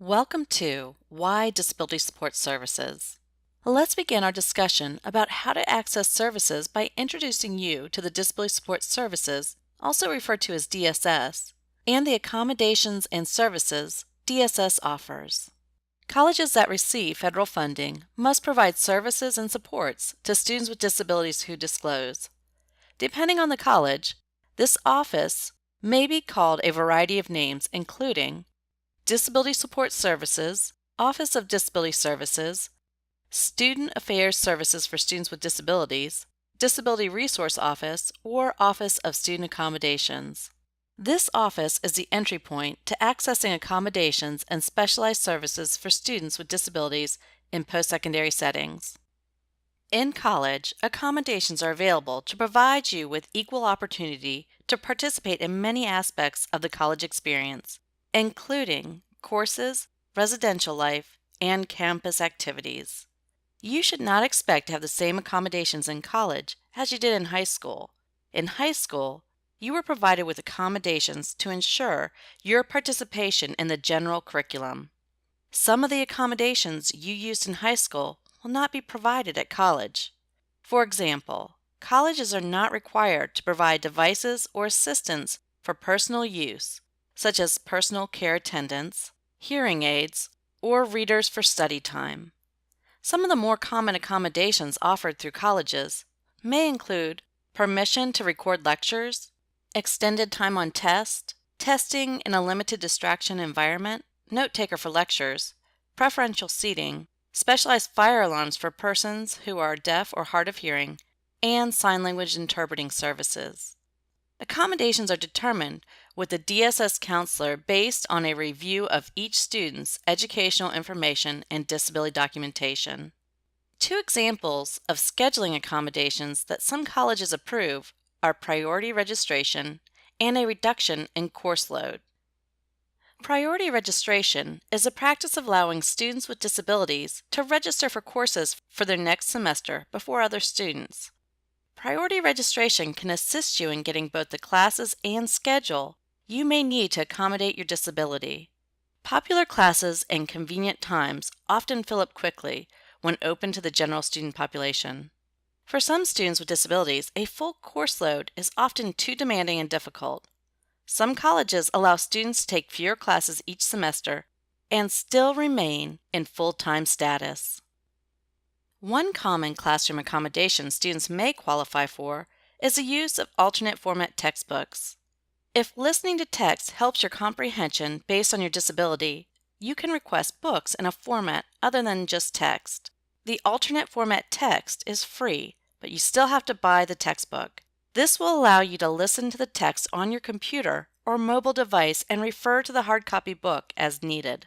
Welcome to Why Disability Support Services. Let's begin our discussion about how to access services by introducing you to the Disability Support Services, also referred to as DSS, and the accommodations and services DSS offers. Colleges that receive federal funding must provide services and supports to students with disabilities who disclose. Depending on the college, this office may be called a variety of names, including Disability Support Services, Office of Disability Services, Student Affairs Services for Students with Disabilities, Disability Resource Office, or Office of Student Accommodations. This office is the entry point to accessing accommodations and specialized services for students with disabilities in post-secondary settings. In college, accommodations are available to provide you with equal opportunity to participate in many aspects of the college experience, including courses, residential life, and campus activities. You should not expect to have the same accommodations in college as you did in high school. In high school, you were provided with accommodations to ensure your participation in the general curriculum. Some of the accommodations you used in high school will not be provided at college. For example, colleges are not required to provide devices or assistance for personal use, such as personal care attendants, hearing aids, or readers for study time. Some of the more common accommodations offered through colleges may include permission to record lectures, extended time on test, testing in a limited distraction environment, note taker for lectures, preferential seating, specialized fire alarms for persons who are deaf or hard of hearing, and sign language interpreting services. Accommodations are determined with the DSS counselor based on a review of each student's educational information and disability documentation. Two examples of scheduling accommodations that some colleges approve are priority registration and a reduction in course load. Priority registration is a practice of allowing students with disabilities to register for courses for their next semester before other students. Priority registration can assist you in getting both the classes and schedule you may need to accommodate your disability. Popular classes and convenient times often fill up quickly when open to the general student population. For some students with disabilities, a full course load is often too demanding and difficult. Some colleges allow students to take fewer classes each semester and still remain in full-time status. One common classroom accommodation students may qualify for is the use of alternate format textbooks. If listening to text helps your comprehension based on your disability, you can request books in a format other than just text. The alternate format text is free, but you still have to buy the textbook. This will allow you to listen to the text on your computer or mobile device and refer to the hard copy book as needed.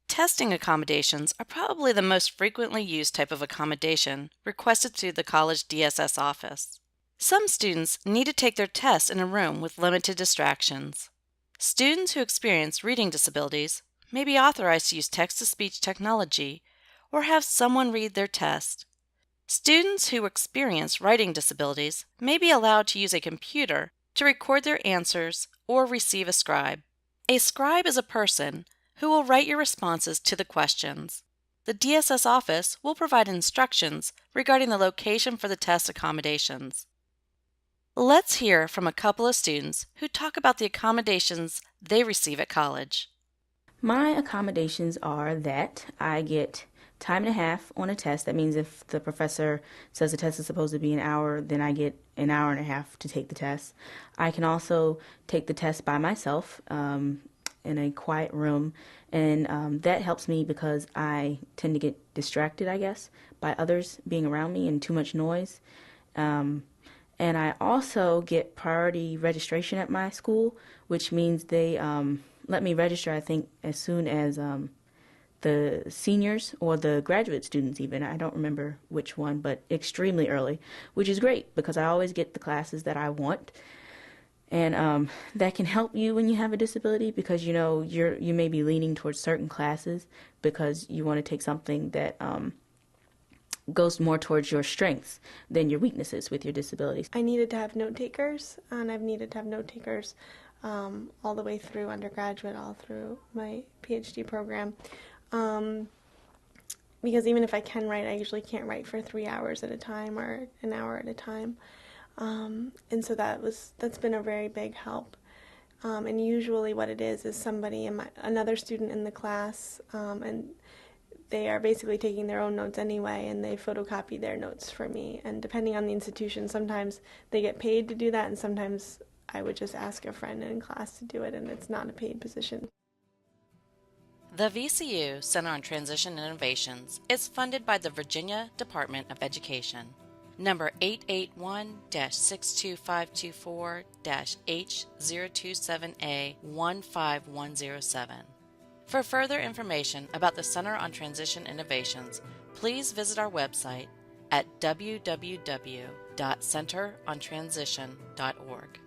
Testing accommodations are probably the most frequently used type of accommodation requested through the college DSS office. Some students need to take their tests in a room with limited distractions. Students who experience reading disabilities may be authorized to use text-to-speech technology or have someone read their test. Students who experience writing disabilities may be allowed to use a computer to record their answers or receive a scribe. A scribe is a person who will write your responses to the questions. The DSS office will provide instructions regarding the location for the test accommodations. Let's hear from a couple of students who talk about the accommodations they receive at college. My accommodations are that I get time and a half on a test. That means if the professor says the test is supposed to be an hour, then I get an hour and a half to take the test. I can also take the test by myself in a quiet room, and that helps me because I tend to get distracted, I guess, by others being around me and too much noise. And I also get priority registration at my school, which means they let me register, I think, as soon as the seniors or the graduate students even. I don't remember which one, but extremely early, which is great because I always get the classes that I want. And that can help you when you have a disability because, you know, you may be leaning towards certain classes because you want to take something that goes more towards your strengths than your weaknesses with your disabilities. I needed to have note takers, and I've needed to have note takers all the way through undergraduate, all through my PhD program. Um, because even if I can write, I usually can't write for 3 hours at a time or an hour at a time. And so that's been a very big help. And usually what it is somebody another student in the class, and they are basically taking their own notes anyway, and they photocopy their notes for me. And depending on the institution, sometimes they get paid to do that, and sometimes I would just ask a friend in class to do it, and it's not a paid position. The VCU Center on Transition Innovations is funded by the Virginia Department of Education. Number 881-62524-H027A15107. For further information about the Center on Transition Innovations, please visit our website at www.centerontransition.org.